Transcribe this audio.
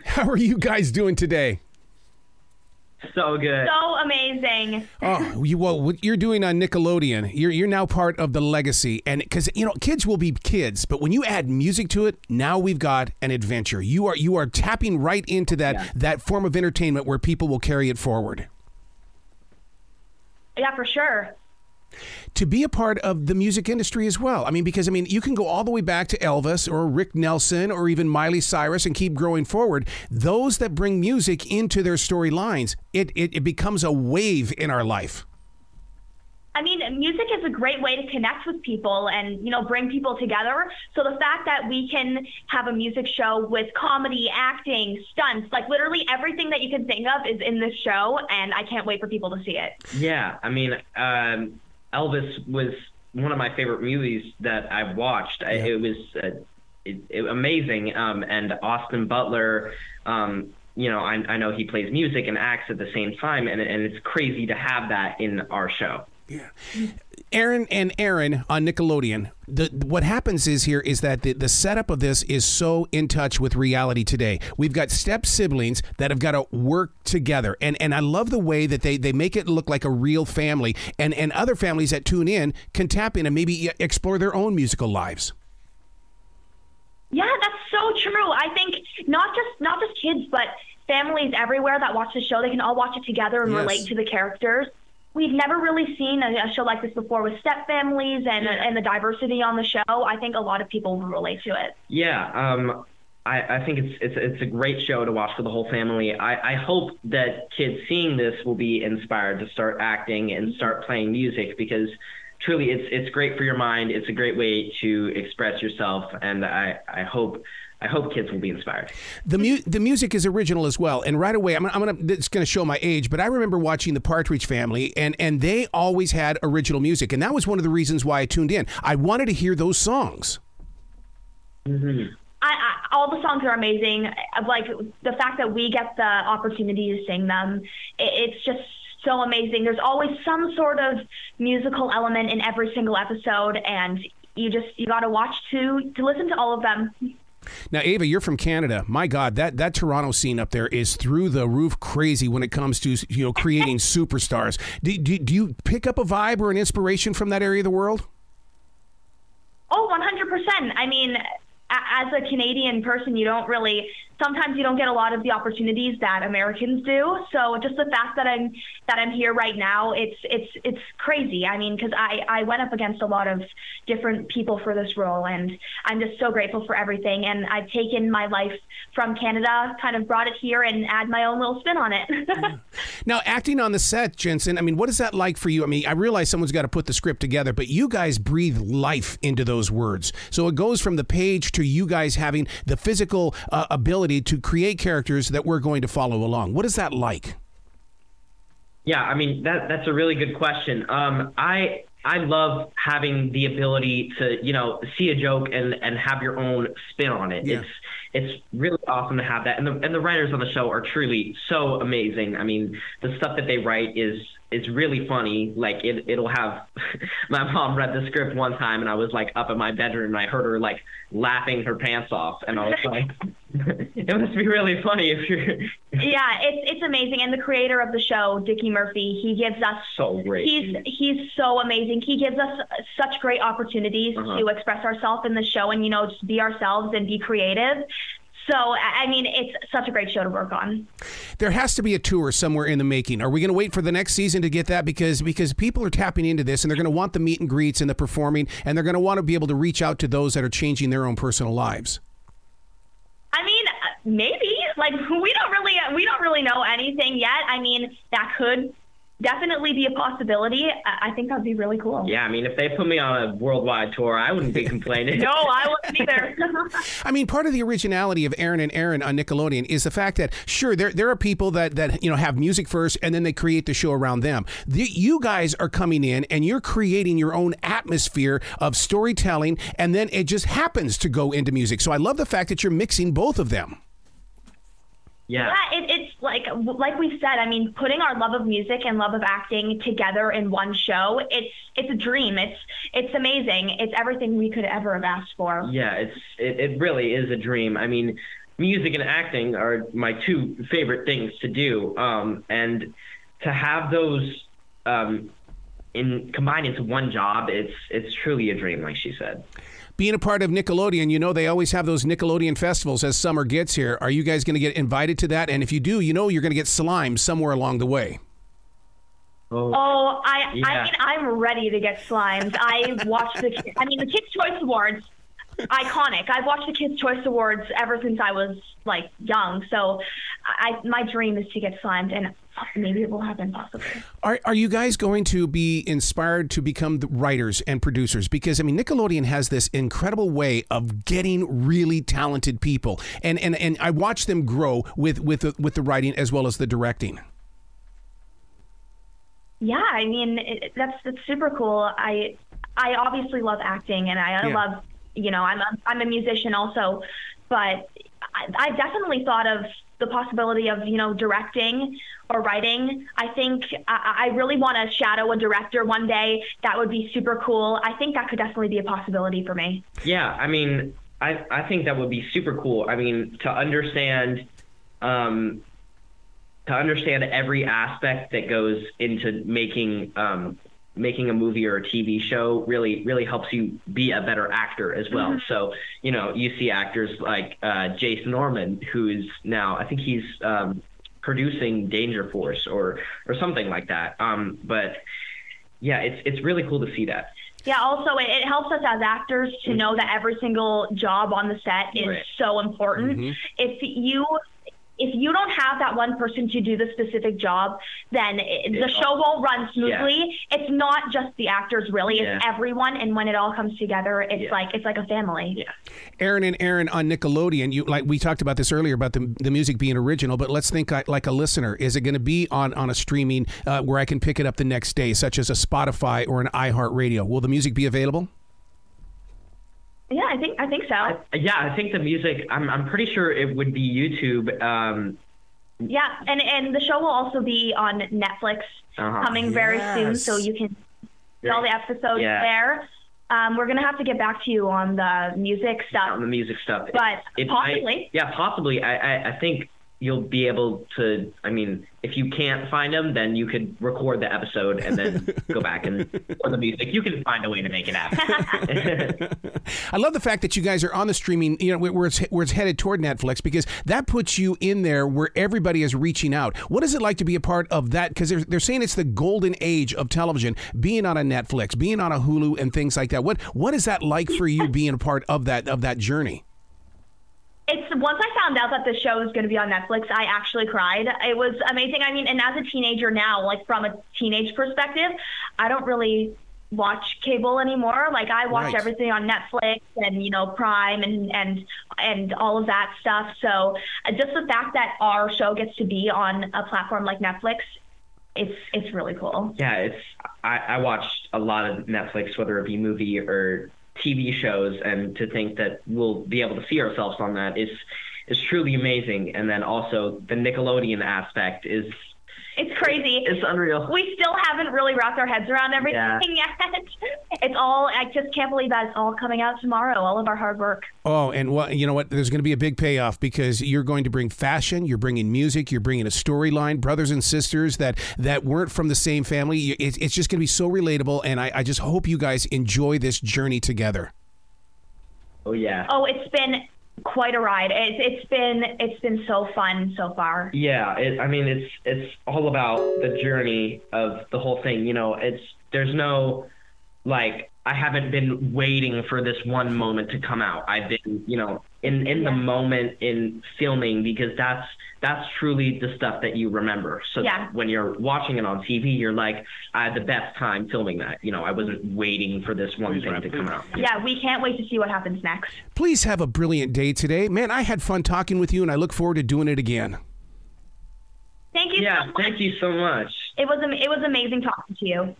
How are you guys doing today? So good. So amazing. Oh, what you're doing on Nickelodeon, you're now part of the legacy. And because, kids will be kids, but when you add music to it, now we've got an adventure. You are tapping right into that form of entertainment where people will carry it forward. Yeah, for sure. To be a part of the music industry as well. Because you can go all the way back to Elvis or Rick Nelson or even Miley Cyrus and keep growing forward. Those that bring music into their storylines, it becomes a wave in our life. Music is a great way to connect with people and, bring people together. So the fact that we can have a music show with comedy, acting, stunts, like literally everything that you can think of is in this show, and I can't wait for people to see it. Yeah, Elvis was one of my favorite movies that I've watched. Yeah. It was amazing. And Austin Butler, I know he plays music and acts at the same time, and it's crazy to have that in our show. Yeah. Aaron and Aaron on Nickelodeon. What happens is that the setup of this is so in touch with reality today. We've got step siblings that have got to work together. And I love the way that they make it look like a real family. And other families that tune in can tap in and maybe explore their own musical lives. Yeah, that's so true. I think not just kids, but families everywhere that watch the show, they can all watch it together and relate to the characters. We've never really seen a show like this before with step families and the diversity on the show. I think a lot of people will relate to it. Yeah, I think it's a great show to watch for the whole family. I hope that kids seeing this will be inspired to start acting and start playing music, because truly it's great for your mind. It's a great way to express yourself, and I hope kids will be inspired. The music is original as well, and right away it's going to show my age, but I remember watching the Partridge Family, and they always had original music, and that was one of the reasons why I tuned in. I wanted to hear those songs. Mm-hmm. All the songs are amazing. Like the fact that we get the opportunity to sing them, it's just so amazing. There's always some sort of musical element in every single episode, and you got to watch to listen to all of them. Now, Ava, you're from Canada. My God, that Toronto scene up there is through the roof crazy when it comes to creating superstars. Do you pick up a vibe or an inspiration from that area of the world? Oh, 100%. As a Canadian person, sometimes you don't get a lot of the opportunities that Americans do. So just the fact that I'm here right now, it's crazy. Because I went up against a lot of different people for this role, and I'm just so grateful for everything. And I've taken my life from Canada, kind of brought it here, and add my own little spin on it. Yeah. Now, acting on the set, Jensen, what is that like for you? I realize someone's got to put the script together, but you guys breathe life into those words. So it goes from the page to you guys having the physical ability to create characters that we're going to follow along. What is that like? Yeah, that's a really good question. I love having the ability to, see a joke and have your own spin on it. Yeah. It's really awesome to have that. And the writers on the show are truly so amazing. The stuff that they write is really funny. Like it'll have my mom read the script one time, and I was like up in my bedroom, and I heard her like laughing her pants off, and I was like, it must be really funny if you're Yeah, it's amazing. And the creator of the show, Dickie Murphy, he gives us so great. He's so amazing. He gives us such great opportunities to express ourselves in the show and just be ourselves and be creative. So, it's such a great show to work on. There has to be a tour somewhere in the making. Are we going to wait for the next season to get that? Because people are tapping into this, and they're going to want the meet and greets and the performing, and they're going to want to be able to reach out to those that are changing their own personal lives. Maybe. We don't really know anything yet. That could definitely be a possibility. I think that'd be really cool. Yeah, if they put me on a worldwide tour, I wouldn't be complaining. No, I wouldn't either. Part of the originality of Aaron and Aaron on Nickelodeon is the fact that, sure, there are people that have music first, and then they create the show around them. You guys are coming in, and you're creating your own atmosphere of storytelling, and then it just happens to go into music. So I love the fact that you're mixing both of them. Yeah, it's like we said, putting our love of music and love of acting together in one show, it's a dream. It's amazing. It's everything we could ever have asked for. Yeah, it really is a dream. music and acting are my two favorite things to do. And to have those combined into one job, it's truly a dream, like she said. Being a part of Nickelodeon, you know they always have those Nickelodeon festivals as summer gets here. Are you guys going to get invited to that? And if you do, you know you're going to get slimed somewhere along the way. I mean, I'm ready to get slimed. I watched the Kids' Choice Awards, iconic. I've watched the Kids' Choice Awards ever since I was like young. So my dream is to get slimed, and maybe it will happen possibly. Are you guys going to be inspired to become the writers and producers? Because, I mean, Nickelodeon has this incredible way of getting really talented people. And I watch them grow with the writing as well as the directing. Yeah, I mean, that's super cool. I obviously love acting, and I love, I'm a musician also, but I definitely thought of the possibility of, directing or writing. I think I really want to shadow a director one day. That would be super cool. I think that could definitely be a possibility for me. Yeah, I mean, I think that would be super cool. I mean, to understand every aspect that goes into making a movie or a TV show really helps you be a better actor as well. Mm-hmm. So, you see actors like Jason Norman, who's now, I think he's producing Danger Force or something like that. But yeah, it's really cool to see that. Yeah, also it helps us as actors to know that every single job on the set is so important. Mm-hmm. If you don't have that one person to do the specific job, then the show won't run smoothly. Yeah. It's not just the actors, really. It's everyone, and when it all comes together, it's like a family. Yeah. Aaron and Aaron on Nickelodeon, we talked about this earlier about the music being original, but let's think like a listener. Is it going to be on a streaming where I can pick it up the next day, such as a Spotify or an iHeartRadio? Will the music be available? Yeah, I think so. I think the music, I'm pretty sure it would be YouTube. Yeah, and the show will also be on Netflix coming very soon, so you can see all the episodes there. We're going to have to get back to you on the music stuff. On the music stuff. But possibly. Possibly. I think you'll be able to, I mean, if you can't find them, then you could record the episode and then go back and record the music. You can find a way to make it happen. I love the fact that you guys are on the streaming, where it's headed toward Netflix, because that puts you in there where everybody is reaching out. What is it like to be a part of that? Because they're saying it's the golden age of television, being on a Netflix, being on a Hulu and things like that. What is that like for you being a part of that journey? Once I found out that the show was going to be on Netflix, I actually cried. It was amazing. I mean, and as a teenager now, like from a teenage perspective, I don't really watch cable anymore. Like I watch everything on Netflix and, Prime and all of that stuff. So just the fact that our show gets to be on a platform like Netflix, it's really cool. Yeah, I watched a lot of Netflix, whether it be movie or TV shows, and to think that we'll be able to see ourselves on that is truly amazing. And then also the Nickelodeon aspect is it's crazy. It's unreal. We still haven't really wrapped our heads around everything yet. It's all, I just can't believe that it's all coming out tomorrow, all of our hard work. Oh, and you know what? There's going to be a big payoff, because you're going to bring fashion, you're bringing music, you're bringing a storyline, brothers and sisters that weren't from the same family. It's just going to be so relatable, and I just hope you guys enjoy this journey together. Oh, yeah. Oh, it's been quite a ride. It's been so fun so far. Yeah, it's all about the journey of the whole thing. There's no, like, I haven't been waiting for this one moment to come out. I've been, in the moment in filming, because that's truly the stuff that you remember. So that when you're watching it on TV, you're like, I had the best time filming that. I wasn't waiting for this one thing to come out. Yeah, we can't wait to see what happens next. Please have a brilliant day today. Man, I had fun talking with you, and I look forward to doing it again. Thank you so much. Thank you so much. It was amazing talking to you.